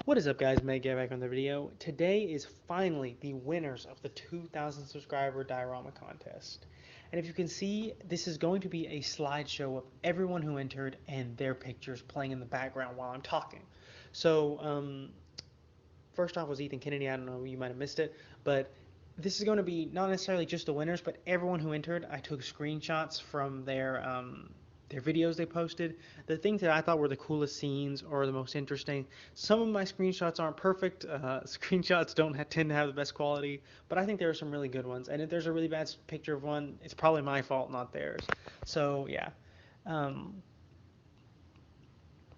What is up, guys? Meg here back on the video. Today is finally the winners of the 2,000 subscriber Diorama contest. And if you can see, this is going to be a slideshow of everyone who entered and their pictures playing in the background while I'm talking. So, first off was Ethan Kennedy. I don't know, you might have missed it, but this is going to be not necessarily just the winners, but everyone who entered. I took screenshots from their videos they posted, the things that I thought were the coolest scenes or the most interesting. Some of my screenshots aren't perfect. Screenshots don't tend to have the best quality, but I think there are some really good ones. And if there's a really bad picture of one, it's probably my fault, not theirs. So yeah. Um,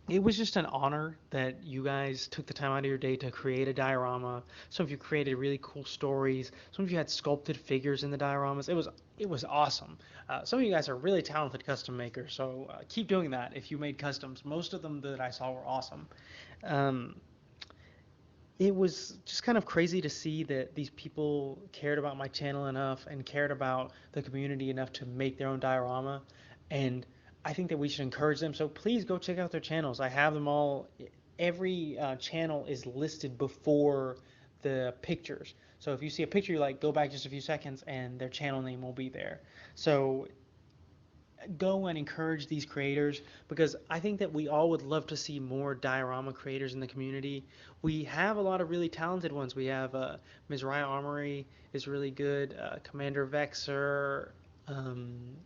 it was just an honor that you guys took the time out of your day to create a diorama. Some of you created really cool stories. Some of you had sculpted figures in the dioramas. It was awesome. Some of you guys are really talented custom makers, so keep doing that. If you made customs, most of them that I saw were awesome. Um, it was just kind of crazy to see that these people cared about my channel enough and cared about the community enough to make their own diorama. And I think that we should encourage them. So please go check out their channels. I have them all. Every channel is listed before the pictures. So if you see a picture you like, go back just a few seconds and their channel name will be there. So go and encourage these creators because I think that we all would love to see more diorama creators in the community. We have a lot of really talented ones. We have Ms. Raya Armory is really good, Commander Vexer, um,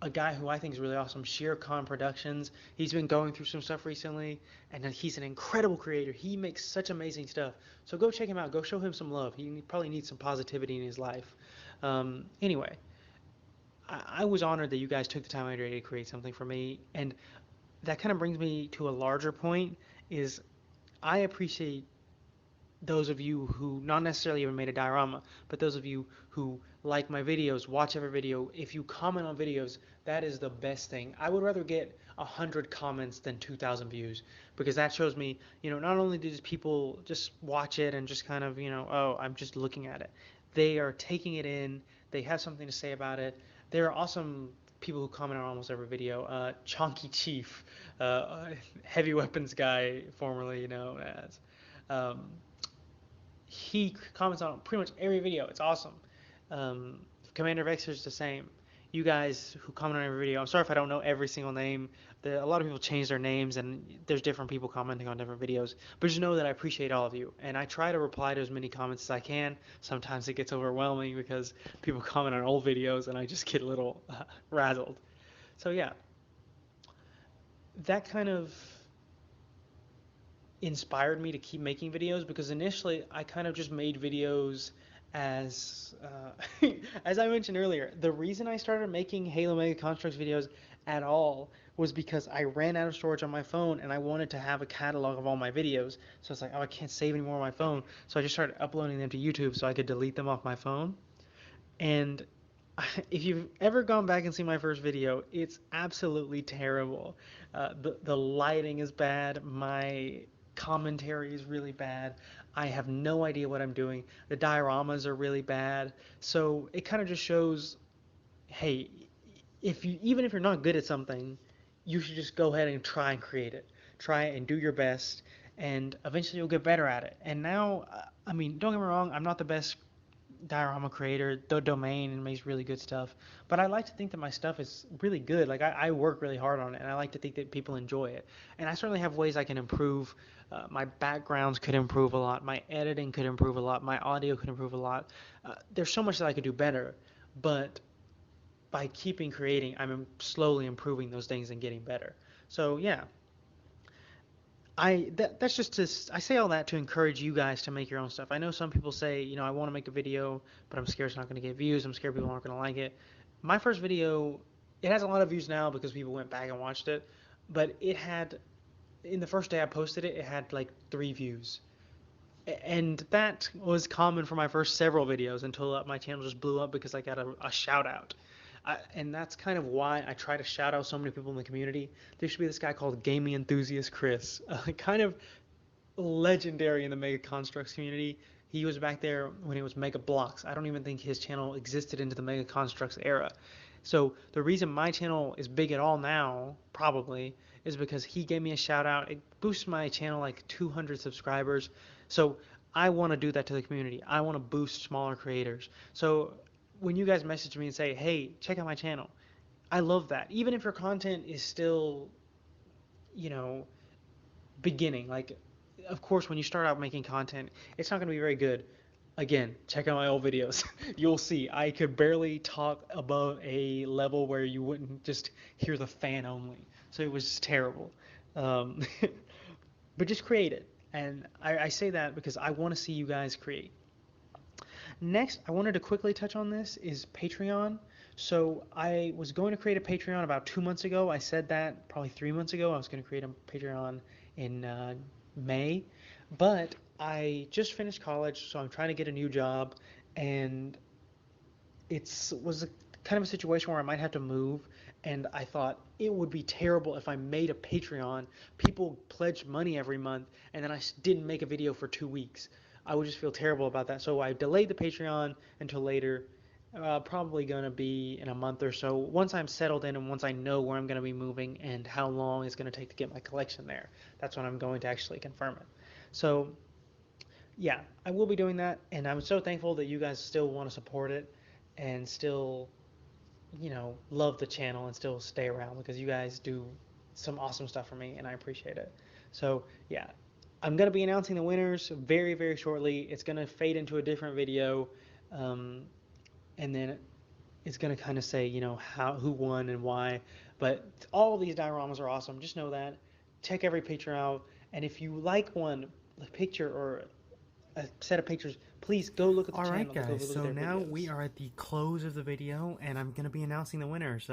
a guy who I think is really awesome, Shere Khan Productions. He's been going through some stuff recently, and he's an incredible creator. He makes such amazing stuff. So go check him out. Go show him some love. He probably needs some positivity in his life. Anyway, I was honored that you guys took the time out of your day to create something for me, and that kind of brings me to a larger point. Is I appreciate those of you who not necessarily even made a diorama, but those of you who like my videos, watch every video. If you comment on videos, that is the best thing. I would rather get 100 comments than 2,000 views because that shows me, not only do people just watch it and just kind of, oh, I'm just looking at it. They are taking it in. They have something to say about it. There are awesome people who comment on almost every video. Chonky Chief, heavy weapons guy, formerly known as. Um, he comments on pretty much every video. It's awesome. Um, Commander Vexer's the same. You guys who comment on every video, I'm sorry if I don't know every single name. A lot of people change their names, and there's different people commenting on different videos. But just know that I appreciate all of you, and I try to reply to as many comments as I can. Sometimes it gets overwhelming because people comment on old videos, and I just get a little razzled. So yeah, that kind of inspired me to keep making videos because initially I kind of just made videos as as I mentioned earlier, the reason I started making Halo Mega Construx videos at all was because I ran out of storage on my phone and I wanted to have a catalog of all my videos. So it's like, oh, I can't save any more on my phone. So I just started uploading them to YouTube so I could delete them off my phone. And if you've ever gone back and seen my first video, it's absolutely terrible. The lighting is bad. My commentary is really bad. I have no idea what I'm doing. The dioramas are really bad. So it kind of just shows, hey, even if you're not good at something, you should just go ahead and try and create it. Try it and do your best, and eventually you'll get better at it. And now, I mean, don't get me wrong, I'm not the best diorama creator. The domain makes really good stuff, but I like to think that my stuff is really good. Like I work really hard on it, and I like to think that people enjoy it. And I certainly have ways I can improve. My backgrounds could improve a lot. My editing could improve a lot. My audio could improve a lot. There's so much that I could do better, but by keeping creating, I'm slowly improving those things and getting better. So yeah, that's just to I say all that to encourage you guys to make your own stuff. I know some people say, I want to make a video, but I'm scared it's not going to get views. I'm scared people aren't going to like it. My first video, it has a lot of views now because people went back and watched it, but it had in the first day I posted it, it had like 3 views. And that was common for my first several videos until my channel just blew up because I got a shout out. And that's kind of why I try to shout out so many people in the community. There should be this guy called Gaming Enthusiast Chris, kind of legendary in the Mega Construx community. He was back there when it was Mega Blocks. I don't even think his channel existed into the Mega Construx era. So the reason my channel is big at all now, probably, is because he gave me a shout out. It boosts my channel like 200 subscribers. So I want to do that to the community. I want to boost smaller creators. So when you guys message me and say, hey, check out my channel, I love that. Even if your content is still, you know, beginning. Like, of course, when you start out making content, it's not going to be very good. Again, check out my old videos. You'll see I could barely talk above a level where you wouldn't just hear the fan only. So it was just terrible. Um, but just create it. And I say that because I want to see you guys create. Next, I wanted to quickly touch on this is Patreon. So I was going to create a Patreon about 2 months ago. I said that probably 3 months ago. I was going to create a Patreon in May, but I just finished college, so I'm trying to get a new job, and was a kind of a situation where I might have to move, and I thought it would be terrible if I made a Patreon. People pledge money every month, and then I didn't make a video for 2 weeks. I would just feel terrible about that. So I delayed the Patreon until later. Probably going to be in a month or so. Once I'm settled in and once I know where I'm going to be moving and how long it's going to take to get my collection there, that's when I'm going to actually confirm it. So, yeah, I will be doing that. And I'm so thankful that you guys still want to support it and still, love the channel and still stay around because you guys do some awesome stuff for me and I appreciate it. So, yeah, I'm going to be announcing the winners very, very shortly. It's going to fade into a different video. And then it's going to kind of say, who won and why. But all of these dioramas are awesome. Just know that. Check every picture out. And if you like a picture or a set of pictures, please go look at the channel. Alright guys, so now we are at the close of the video, and I'm going to be announcing the winners.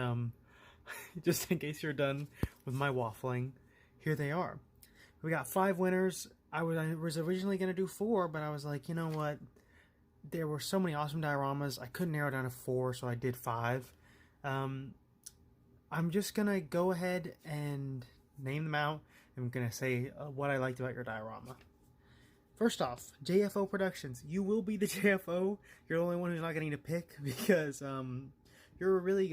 Just in case you're done with my waffling, here they are. We got 5 winners. I was originally going to do 4, but I was like, you know what? There were so many awesome dioramas, I couldn't narrow down to 4, so I did 5. I'm just going to go ahead and name them out. I'm going to say what I liked about your diorama. First off, JFO Productions. You will be the JFO. You're the only one who's not getting to pick because you're really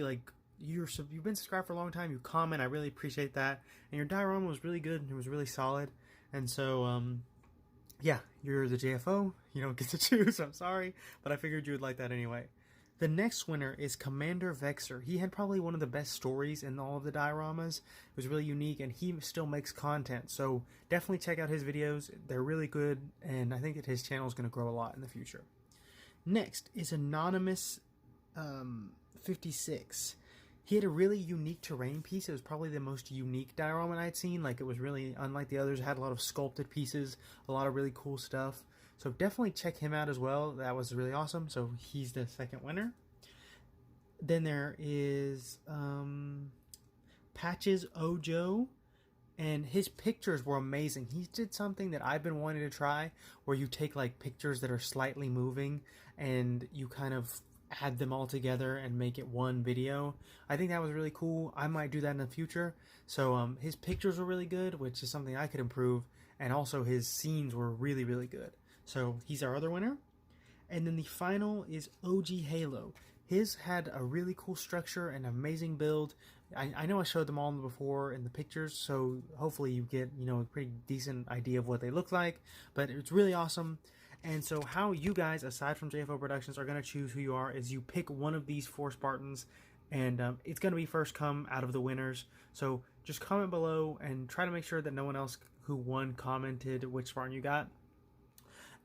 you've been subscribed for a long time. You comment. I really appreciate that. And your diorama was really good. It was really solid. And so yeah, you're the JFO. You don't get to choose. I'm sorry, but I figured you would like that anyway. The next winner is Commander Vexer. He had probably one of the best stories in all of the dioramas. It was really unique, and he still makes content. So definitely check out his videos. They're really good, and I think that his channel is going to grow a lot in the future. Next is Anonymous 56. He had a really unique terrain piece. It was probably the most unique diorama I'd seen. Like, it was really unlike the others. It had a lot of sculpted pieces, a lot of really cool stuff. So definitely check him out as well. That was really awesome. So he's the second winner. Then there is Patches Ojo. And his pictures were amazing. He did something that I've been wanting to try, where you take like pictures that are slightly moving and you kind of add them all together and make it one video. I think that was really cool. I might do that in the future. So his pictures were really good, which is something I could improve. And also his scenes were really, really good. So he's our other winner. And then the final is OG Halo. His had a really cool structure and amazing build. I know I showed them all before in the pictures, so hopefully you get, a pretty decent idea of what they look like. But it's really awesome. And so how you guys, aside from JFO Productions, are going to choose who you are is you pick one of these 4 Spartans, and it's going to be first come out of the winners. So just comment below and try to make sure that no one else who won commented which Spartan you got.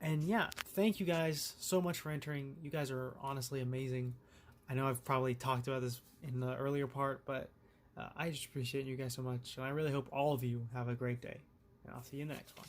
And yeah, thank you guys so much for entering. You guys are honestly amazing. I know I've probably talked about this in the earlier part, but I just appreciate you guys so much. And I really hope all of you have a great day. And I'll see you in the next one.